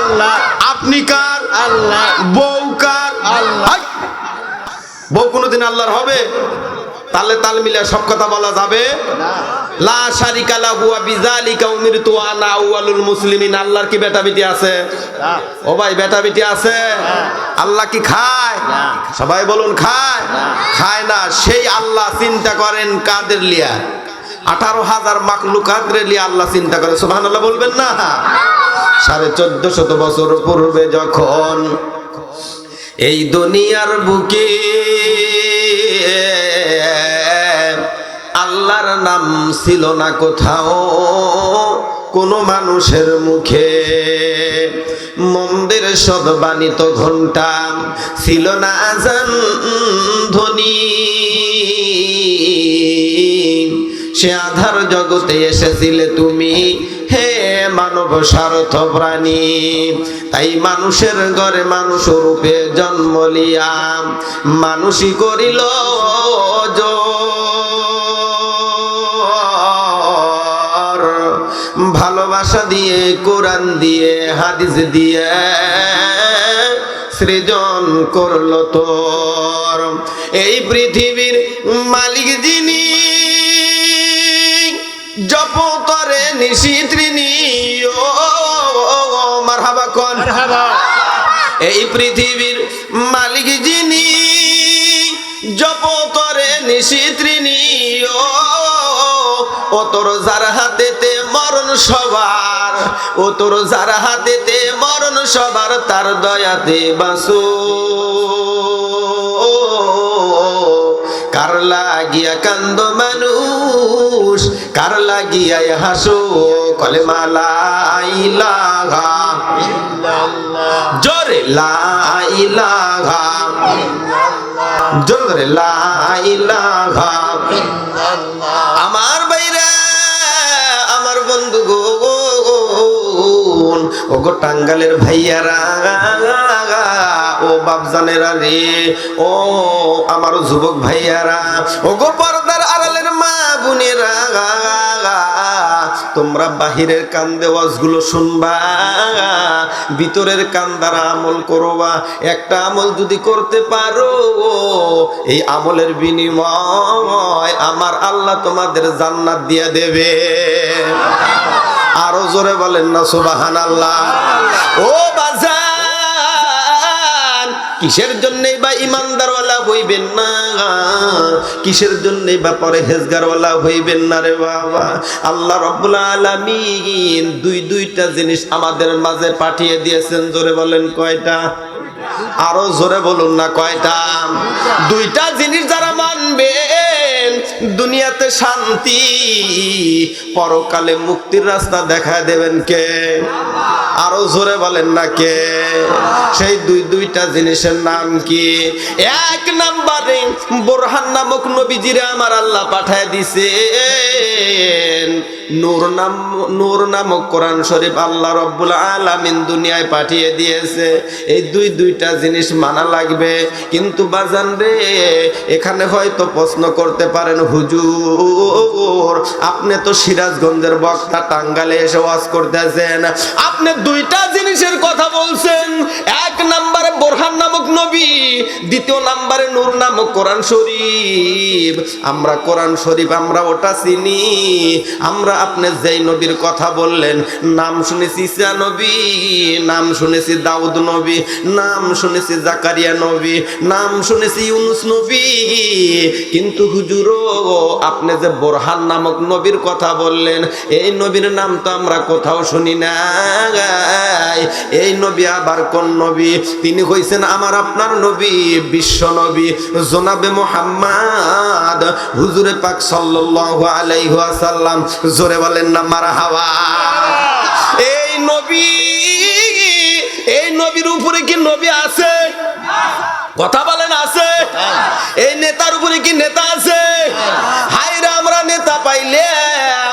আল্লাহ। আপনি কার? আল্লাহ। বউ কার? আল্লাহ। হাই! বউ কোনোদিন আল্লাহর হবে? তালে তাল মিলে সব কথা বলা যাবে না। লা শারিকা লাহু ওয়া বিযালিকা উমিরতু ওয়া আনা আউয়ালুল মুসলিমিন। আল্লাহর কি বেটা বেটি আছে? না। ও ভাই, বেটা বেটি আছে? আল্লাহ কি খায়? না। সবাই বলুন, খায়? খায় না। সেই আল্লাহ চিন্তা করেন কাদের লিয়া? 18,000 মাখলুকাতরে লিয়া আল্লাহ চিন্তা করে। সুবহানাল্লাহ বলবেন না? 1450 বছর পূর্বে যখন এই দুনিয়ার বুকে আল্লাহর নাম ছিল না কোথাও কোনো মানুষের মুখে, মন্দির সদবানিত ঘন্টা ছিল না আজান ধ্বনি, সে আধার জগতে এসেছিলে তুমি হে মানব স্বার্থ প্রাণী। তাই মানুষের ঘরে মানুষ রূপে জন্ম লিয়া মানুষই করিল জোর। ভালোবাসা দিয়ে, কোরআন দিয়ে, হাদিস দিয়ে সৃজন করলো তোর এই পৃথিবীর মালিক যিনি, জপ করে নিশিত্রিনী। ও মারহাবা কোন? মারহাবা। এই পৃথিবীর মালিক যিনি, জপ করে নিশিত্রিনী। ও তোর যার হাতেতে মরণ সবার, ও তোর যার হাতেতে মরণ সবার, তার দয়াতে বাসো। কার লাগিয়া কান্দ মানুষ, কার লাগিয়া হাসো, কলেমা লা ইলাহা ইল্লাল্লাহ। জোরে লা ইলাহা, জোরে লা ইলাহা। আমার বাইরা, আমার বন্ধু গো, ও গো টাঙ্গালের ভাইয়ারা, ও বাপজানেরা রে, ও আমার যুবক ভাইয়ারা, ও গো পর্দার আড়ালের মা বোনেরা, তোমরা বাহিরের কান দেওয়াজগুলো শুনবা, ভিতরের কান দ্বারা আমল করবা। একটা আমল যদি করতে পারো, এই আমলের বিনিময় আমার আল্লাহ তোমাদের জান্নাত দিয়ে দেবে। আরো জোরে বলেন না সুবহানাল্লাহ। ও বাজান, কিসের জন্যে বা ইমানদারওয়ালা হইবেন না? কিসের জন্যে বা পরহেজগারওয়ালা হইবেন না রে বাবা? আল্লাহ রাব্বুল আলামিন দুইটা জিনিস আমাদের মাঝে পাঠিয়ে দিয়েছেন। জোরে বলেন কয়টা? আরো জোরে বলুন না কয়টা? দুইটা জিনিস যারা মানবেন, দুনিয়াতে শান্তি, পরকালে মুক্তির রাস্তা দেখায় দেবেন কে? আরো জোরে বলেন না কে? সেই দুইটা জিনিসের নাম কি? এক নম্বরে বোরহান নামক নবীজিরে আমার আল্লাহ পাঠায় দিছেন। নূর নামক কোরআন শরীফ আল্লাহ রাব্বুল আলামিন দুনিয়ায় পাঠিয়ে দিয়েছে। এই দুইটা জিনিস মানা লাগবে। কিন্তু বাজান রে, এখানে হয়তো প্রশ্ন করতে পারেন, হুজুর আপনি তো সিরাজগঞ্জের বক্তা, টাঙ্গালে এসে ওয়াজ করতেছেন, আপনি দুইটা জিনিসের কথা বলছেন। এক নম্বরে বোরহান নামক নবী, দ্বিতীয় নম্বরে নূর নামক কোরআন শরীফ। আমরা কোরআন শরীফ আমরা ওটা চিনি। আমরা আপনি যেই নবীর কথা বললেন, নাম শুনেছি ঈসা নবী, নাম শুনেছি দাউদ নবী, নাম শুনেছি জাকারিয়া নবী, নাম শুনেছি ইউনুস নবী। কিন্তু হুজুর আপনি যে বোরহান নামক নবীর কথা বললেন, এই নবীর নাম তো আমরা কোথাও শুনি না। এই নবী আবার কোন নবী? তিনি হইছেন আমার আপনার নবী, বিশ্ব নবী জনাবে মুহাম্মদ হুজুরে পাক সাল্লাল্লাহু আলাইহি ওয়াসাল্লাম। জোরে বলেন না মারহাবা। এই নবীর উপরে কি নবী আছে? কথা বলেন আছে? এই নেতার উপরে কি নেতা আছে? হায়রা আমরা নেতা পাইলাম,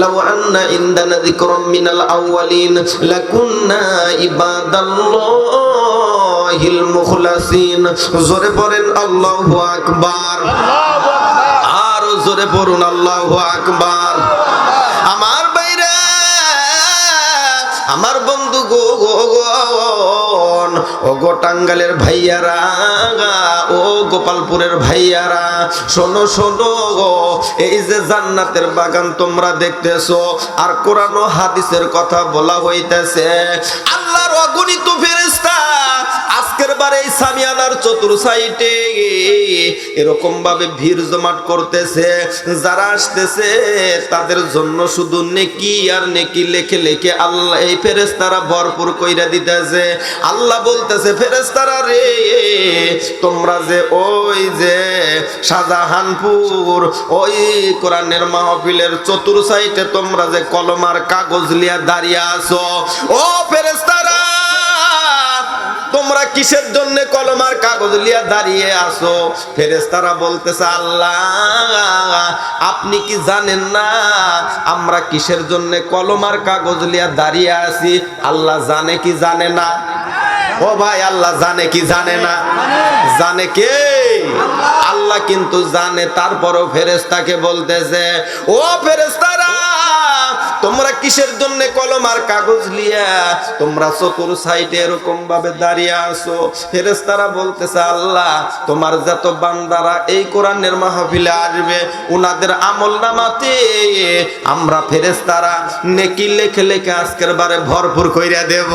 লাউ আন্না ইনদানা যিকরুম মিনাল আউয়ালিন লাকুন্না ইবাদাল্লাহিল মুখলাসিন। জোরে পড়েন আল্লাহু আকবার, আর জোরে পড়ুন আল্লাহু আকবার। আমার বাইরে, আমার বন্ধু গো ও গো টাঙ্গালের ভাইয়ারা, ও গোপালপুরের ভাইয়ারা, শোনো শোনো গো, এই যে জান্নাতের বাগান তোমরা দেখতেছো আর কোরআন ও হাদিসের কথা বলা হইতেছে, আল্লাহর অগণিত ফেরেশতা আজকের বারে এই সামিয়ানার চতুর সাইডে এরকম ভাবে ভিড় জমাট করতেছে, যারা আসতেছে তাদের জন্য শুধু নেকি আর নেকি লেখে লেখে আল্লাহ এই ফেরেশতারা ভরপুর কইরা দিতেছে। আল্লাহ বলতেছে, ফেরেশতারা রে, তোমরা যে ওই যে শাহজাহানপুর ওই কোরআনের মাহফিলের চতুর সাইডে তোমরা যে কলমার কাগজ লিয়া দাঁড়িয়ে আছো, ও ফেরেশতারা তোমরা কিসের জন্য কলমার কাগজ লিয়া দাঁড়িয়ে আসো? ফেরেশতারা বলতেছে, আল্লাহ আপনি কি জানেন না আমরা কিসের জন্য কলমার কাগজ লিয়া দাঁড়িয়ে আছি? আল্লাহ জানে কি জানে না? ও ভাই, আল্লাহ জানে কি জানে না? জানে কে? আল্লাহ কিন্তু জানে। তারপরও ফেরেশতাকে বলতেছে, ও ফেরেশতারা তোমরা কিসের জন্য কলমার কাগজ লিয়া তোমরা চতুর সাইডে এরকম ভাবে দাঁড়িয়ে আছো? ফেরেশতারা বলতেছে, আল্লাহ তোমার যত বান্দারা এই কোরআনের মাহফিলে আসবে উনাদের আমলনামাতে আমরা ফেরেশতারা নেকি লেখে লেখে আজকের বারে ভরপুর কইরা দেব।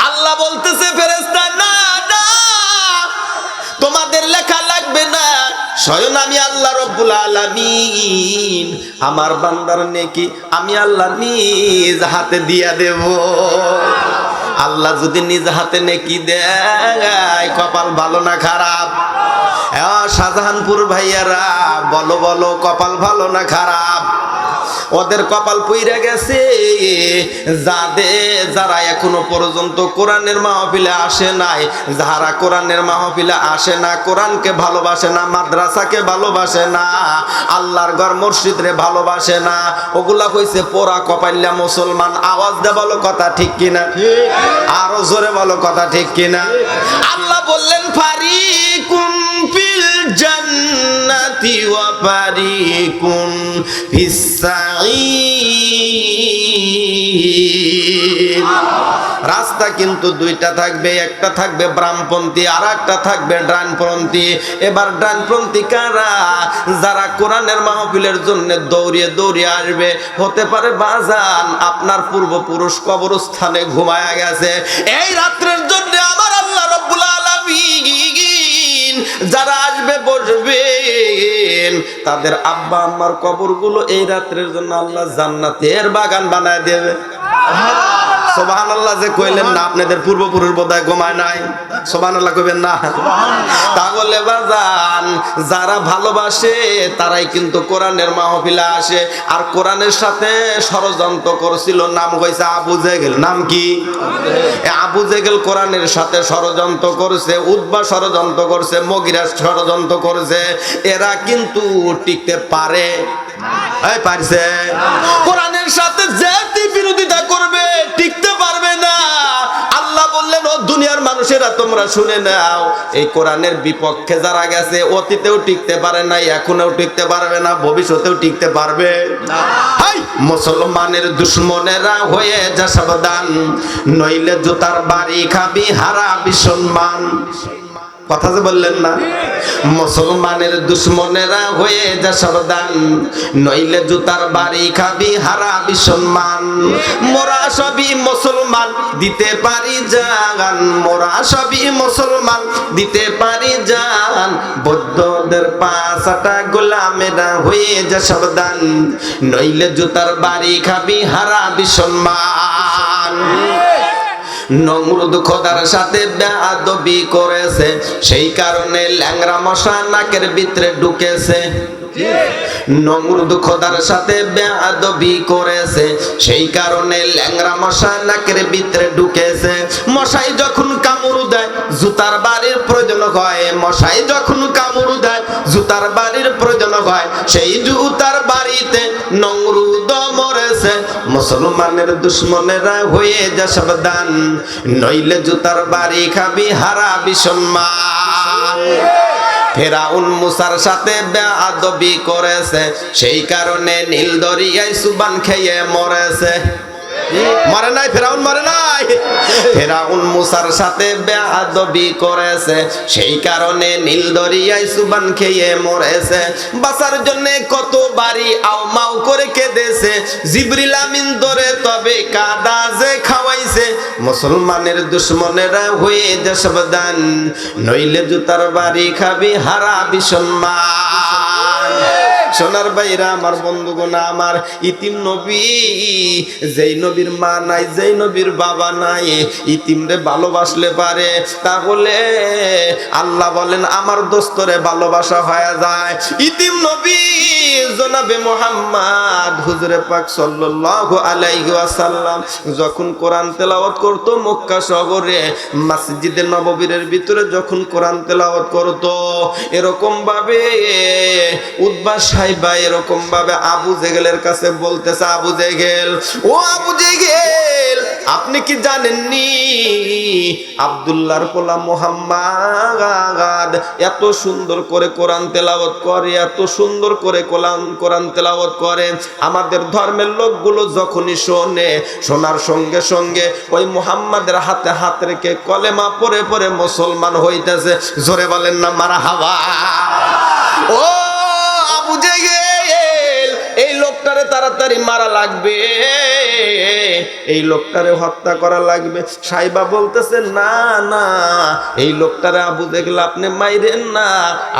আল্লাহ বলতেছে, ফেরেশতা না না, তোমাদের লেখা লাগবে না, স্বয়ং আমি আল্লাহ রব্বুল আলামিন আমার বান্দার নেকি আমি আল্লাহ নিজ হাতে দিয়া দেব। আল্লাহ যদি নিজ হাতে নেকি দেয় কপাল ভালো না খারাপ? শাহজাহানপুর ভাইয়ারা বলো বলো, কপাল ভালো না খারাপ? ওদের কপাল পুইরা গেছে যারা এখনো পর্যন্ত কোরআনের মাহফিলে আসে নাই, যারা কোরআনের মাহফিলে আসে না, কোরআনকে ভালোবাসে না, মাদ্রাসাকে ভালোবাসে না, আল্লাহর ঘর মসজিদরে ভালোবাসে না, ওগুলা কইছে পোড়া কপাইল্লা মুসলমান। আওয়াজ দে বলো কথা ঠিক কিনা? আরো জোরে বলো কথা ঠিক কিনা? আল্লাহ বললেন, ফারিকুন ফিল জান্নাতি ওয়া ফারিকুন ফিস সাঈর। রাস্তা কিন্তু দুইটা থাকবে, একটা থাকবে বামপন্থী আর একটা থাকবে ডানপন্থী। এবার ডানপন্থী কারা? যারা কোরআনের মাহফিলের জন্য দৌড়িয়ে দৌড়িয়ে আসবে। হতে পারে বাজান আপনার পূর্বপুরুষ কবরস্থানে ঘুমায়া গেছে, এই রাত্রের জন্য আমার আল্লাহ রব্বুল আলামিন যারা আসবে বসবেন তাদের আব্বা আম্মার কবরগুলো এই রাত্রের জন্য আল্লাহ জান্নাতের বাগান বানায় দেবে। সুবহানাল্লাহ যে কইলেন না, আপনাদের পূর্বপুরুষ বোধহয় ঘুমায় নাই। সুবহানাল্লাহ কইবেন না? তাহলে বাজান যারা ভালোবাসে তারাই কিন্তু কোরআনের মাহফিলে আসে। আর কোরআনের সাথে ষড়যন্ত্র করছিল, নাম হইছে আবু জেহেল। নাম কি? আবু জেহেল কোরআনের সাথে ষড়যন্ত্র করেছে, উতবা ষড়যন্ত্র করছে, মুগিরা ষড়যন্ত্র করেছে। এরা কিন্তু টিকতে পারে? পারছে? কোরআনের সাথে যে বিরোধিতা করবে টিকতে পারবে না। আল্লাহ বললেন, ও দুনিয়ার মানুষেরা তোমরা শুনে নাও, এই কোরআনের বিপক্ষে যারা গেছে অতীতেও টিকতে পারে না, এখনো টিকতে পারবে না, ভবিষ্যতেও টিকতে পারবে না। মুসলমানের দুশ্মনেরা হয়ে যা সাবধান, নইলে জুতার বাড়ি খাবি হারাবি সম্মান। কথা যে বললেন না, মুসলমানের দুশ্মনেরা হয়ে যা সাবধান, নইলে জুতার বাড়ি খাবি হারাবি সম্মান। মোরা সবই মুসলমান দিতে পারি জান, মোরা সবই মুসলমান দিতে পারি জান, বৌদ্ধদের পাঁচটা গোলামেরা হয়ে যা সাবধান, নইলে জুতার বাড়ি খাবি হারাবি সম্মান। নমরুদ খোদার সাথে বেয়াদবি করেছে, সেই কারণে ল্যাংরা মশা নাকের ভিতরে ঢুকেছে। নমরুদ খোদার সাথে বেয়াদবি করেছে, সেই কারণে ল্যাংড়া মশা নাকের ভিতরে ঢুকেছে। মশাই যখন কামড় দেয় জুতার বাড়ির প্রয়োজন হয়, মশাই যখন কামড় দেয় জুতার বাড়ির প্রয়োজন হয়, সেই জুতার বাড়িতে নমরুদ মরেছে। মুসলমানের দুশ্মনেরা হয়ে যা সাবধান, নইলে জুতার বাড়ি খাবি হারাবি সম্মান। ফেরাউন মুসার সাথে বেয়াদবি করেছে, সেই কারণে নীল দরিয়ায় সুবান খেয়ে মরেছে। মরে নাই ফেরাউন, মরে নাই। ফেরাউন মুসার সাথে বেয়াদবি করেছে, সেই কারণে নীল দরিয়ায় সুবান খেয়ে মরেছে। বাঁচার জন্য কত বাড়ি আও মাও করে কেঁদেছে, জিবরিল আমিন ধরে তবে কাদা যে খাওয়াইছে। মুসলমানের দুশ্মনেরা হয়ে যা সাবধান, নইলে জুতার বাড়ি খাবি হারাবি সম্মান। সোনার ভাইরা আমার, বন্ধুগণ আমার, ইতিম নবী, যেই নবীর মা নাই, যেই নবীর বাবা নাই, ইতিমরে ভালোবাসলে পারে, তাহলে আল্লাহ বলেন আমার দোস্তরে ভালোবাসা হয়ে যায়। ইতিম নবী জনাবে মুহাম্মদ হুজুরে পাক সাল্লাল্লাহু আলাইহি ওয়াসাল্লাম যখন কোরআন তেলাওয়াত করত মক্কা শহরে, মসজিদে নববীর ভিতরে যখন কোরআন তেলাওয়াত করত, এরকম ভাবে উদ্বা সাইবা এরকম ভাবে আবু জেহেলের কাছে বলতেছে, আবু জেহেল, ও আবু জেহেল, আপনি কি জানেননি আব্দুল্লাহর পোলা মুহাম্মদ এত সুন্দর করে কোরআন তেলাওয়াত করে, এত সুন্দর করে কোরআন তেলাওয়াত করে। আমাদের ধর্মের লোকগুলো যখনই শোনে, শোনার সঙ্গে সঙ্গে ওই মুহাম্মাদের হাতে হাত রেখে কলেমা পড়ে পড়ে মুসলমান হইতেছে। জোরে বলেন না মারহাবা। ও আবু জেহেল, এই লোকটারে তাড়াতাড়ি মারা লাগবে, এই লোকটারে হত্যা করা লাগবে। সাইবা বলতেছে, না না, এই লোকটারে আবু জেহেল আপনি মাইরেন না,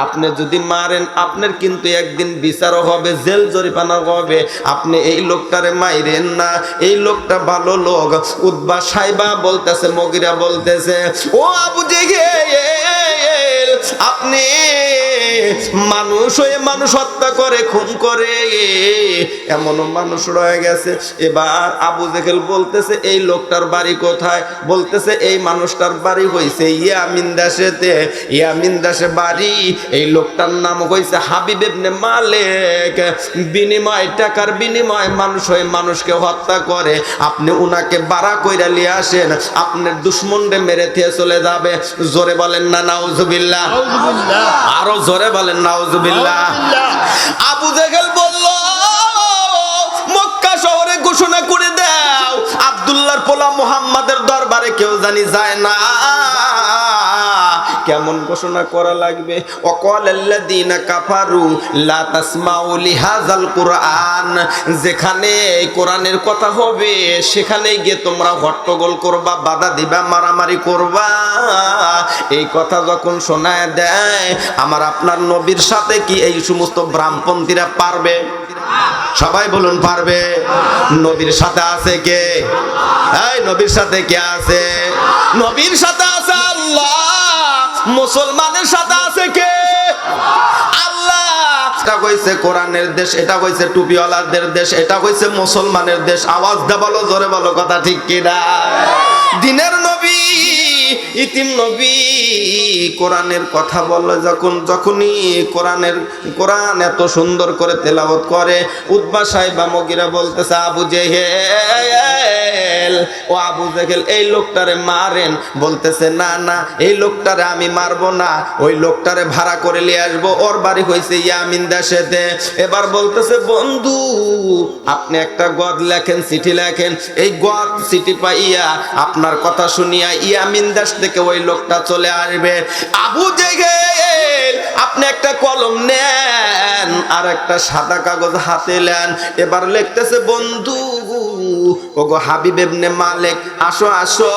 আপনি যদি মারেন আপনার কিন্তু একদিন বিচারও হবে, জেল জরিমানা হবে, আপনি এই লোকটারে মাইরেন না, এই লোকটা ভালো লোক। উতবা সাইবা বলতেছে, মগিরা বলতেছে, ও আবু জেহেল, আপনি মানুষ হয়ে মানুষ হত্যা করে, খুন করে, এমনও মানুষ রয়ে গেছে। এবার আবু জেহেল বলতেছে, এই লোকটার বাড়ি কোথায়? বলতেছে, এই মানুষটার বাড়ি হইছে ইয়ামিন দেশেতে, ইয়ামিন দেশে বাড়ি। এই লোকটার নাম হইছে হাবিব ইবনে মালিক। বিনিময়, টাকার বিনিময় মানুষ হয়ে মানুষকে হত্যা করে। আপনি উনাকে বাড়া কইরা লিয়ে আসেন, আপনার দুশ্মনরে মেরে দিয়ে চলে যাবে। জোরে বলেন না নাউজুবিল্লাহ, আরো জোরে বলেন নাউজুবিল্লাহ। আবু জেহেল বলল, মক্কা শহরে ঘোষণা করে দাও, আব্দুল্লাহর পোলা মুহাম্মাদের দরবারে কেউ জানি যায় না। কেমন ঘোষণা করা লাগবে? ওয়াকালাল্লাযীনা কাফারু লা তাসমাউ লিহাযাল কুরআন, যেখানে কোরআনের কথা হবে সেখানে গিয়ে তোমরা হট্টগোল করবা, বাধা দিবা, মারামারি করবা। এই কথা যখন শোনায় দেয়, আমার আপনার নবীর সাথে কি এই সমস্ত ব্রাহ্মণপন্থীরা পারবে? সবাই বলুন পারবে? নবীর সাথে আছে কে? এই নবীর সাথে কে আছে? নবীর সাথে আছে আল্লাহ। মুসলমানের সাথে আছে কে? আল্লাহ। এটা কইছে কোরআনের দেশ, এটা কইছে টুপিওয়ালাদের দেশ, এটা কইছে মুসলমানের দেশ। আওয়াজ দে বলো, জোরে বলো, কথা ঠিক কিনা? দিনের নবী, ইতিম নবী কোরআনের কথা বলে যখনই কোরআন এত সুন্দর করে তেলাওয়াত করে, উতবা সাইবা মগিরা বলতেছে, আবু জেহেল, ও আবু জেহেল, এই লোকটারে মারেন। বলতেছে, না না, এই লোকটারে আমি মারবো না, ওই লোকটারে ভাড়া করে নিয়ে আসবো, ওর বাড়ি হইছে ইয়ামিন দেশেতে। এবার বলতেছে, বন্ধু আপনি একটা গদ লেখেন, চিঠি লেখেন, এই গদ চিঠি পাইয়া আপনার কথা শুনিয়া ইয়ামিন দেশ থেকে ওই লোকটা চলে আসবে। আবু জেহেল, আপনি একটা কলম নেন আর একটা সাদা কাগজ হাতে নেন। এবার লিখতেছে, বন্ধু ওগো হাবিব ইবনে মালিক, আসো আসো,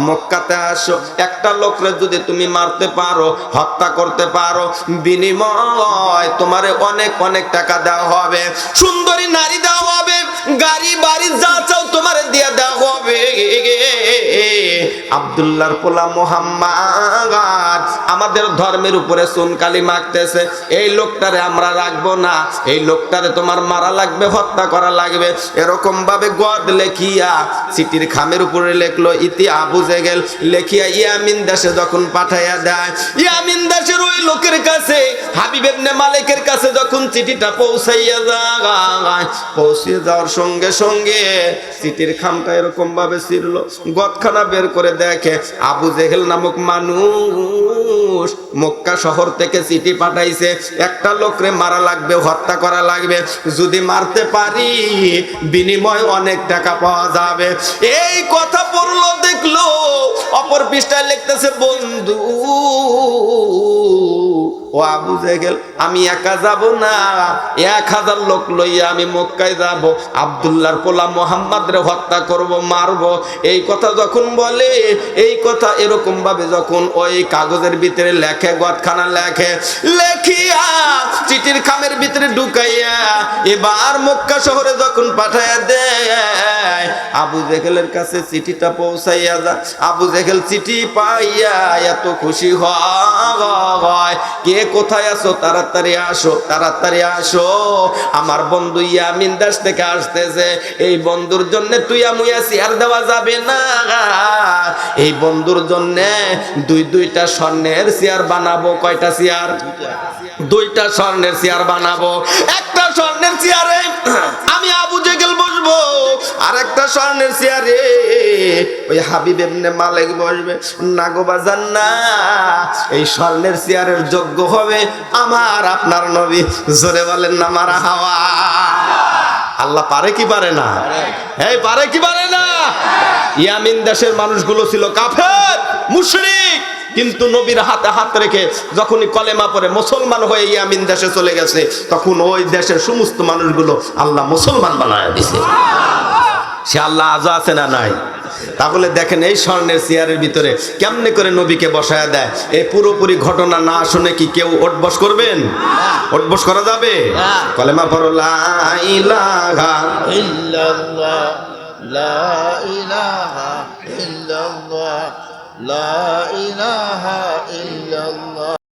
মক্কাতে আসো। একটা লোকরে যদি তুমি মারতে পারো, হত্যা করতে পারো, বিনিময় তোমারে অনেক অনেক টাকা দেওয়া হবে, সুন্দরী নারী দেওয়া হবে, গাড়ি বাড়ি যা চাও তোমারে দিয়ে দেওয়া হবে। আব্দুল্লাহর পোলা মুহাম্মদ আমাদের ধর্মের উপরে চুনকালি মাখতেছে, এই লোকটারে আমরা রাখবো না, এই লোকটারে তোমার মারা লাগবে, হত্যা করা লাগবে। এরকম ভাবে গদ লেখিয়া চিঠির খামের উপরে লেখলো ইতি আবু জেহেল, লেখিয়া ইয়ামিন দেশে যখন পাঠাইয়া দেয়, ইয়ামিন দেশের ওই লোকের কাছে হাবিব ইবনে মালিকের কাছে যখন চিঠিটা পৌঁছাইয়া যায়, পৌঁছে যাওয়ার সঙ্গে সঙ্গে চিঠির খামটা এরকম ভাবে ছিড়লো, গদখানা বের করে দেখে আবু জেহেল নামক মানুষ মক্কা শহর থেকে চিঠি পাঠাইছে, একটা লোকরে মারা লাগবে, হত্যা করা লাগবে, যদি মারতে পারি বিনিময় অনেক টাকা পাওয়া যাবে। এই কথা পড়লো, দেখলো অপর পৃষ্ঠায় লিখতেছে, বন্ধু ও আবু জেহেল, আমি একা যাব না, 1000 লোক লইয়া আমি মক্কায় যাব, আব্দুল্লাহর পোলা মুহাম্মদ রে হত্যা করব, মারব। এই কথা যখন বলে, এই কথা এরকম ভাবে যখন ওই কাগজের ভিতরে লেখে, গদখানা লেখে, লেখিয়া চিঠির খামের ভিতরে ঢুকাইয়া এবার মক্কা শহরে যখন পাঠাইয়া দেয়, আবু জেহেলের কাছে চিঠিটা পৌঁছাইয়া যায়। আবু জেহেল চিঠি পাইয়া এত খুশি হয়, কে কোথায় আছো, তাড়াতাড়ি আসো, তাড়াতাড়ি আসো, আমার বন্ধু ইয়ামিন দেশ থেকে আসতেছে, এই বন্ধুর জন্য তুইয়া মুইয়া চেয়ার দেওয়া যাবে না, এই বন্ধুর জন্য দুইটা স্বর্ণের চেয়ার বানাবো। কয়টা চেয়ার? 2টা স্বর্ণের চেয়ার বানাবো। একটা স্বর্ণের চেয়ারে আমি আবু জেহেল বসবো, আর একটা স্বর্ণের চেয়ারে ওই হাবিব ইবনে মালিক বসবে। না গো বাজান না, এই স্বর্ণের চেয়ারের যোগ্য হবে আমার আপনার নবী। জোরে বলেন না মারহাবা। আল্লাহ পারে কি পারে না? এই পারে কি পারে না? ইয়ামিন দেশের মানুষগুলো ছিল কাফের, মুশরিক, কিন্তু নবীর হাতে হাত রেখে যখনই কলেমা পড়ে মুসলমান হয়ে ইয়ামিন দেশে চলে গেছে, তখন ওই দেশের সমস্ত মানুষগুলো আল্লাহ মুসলমান বানায় দিয়েছে। সে আল্লাহ আজও আছে না নাই? তাহলে দেখেন এই স্বর্ণের চেয়ারের ভিতরে কেমনে করে নবীকে বসায়া দেয়। এই পুরোপুরি ঘটনা না শুনে কি কেউ ওঠবস করবেন? ওঠবস করা যাবে? কলেমা পড়ো, লা ইলাহা ইল্লাল্লাহ, লা ইলাহা ইল্লাল্লাহ, লা ইলাহা ইল্লাল্লাহ।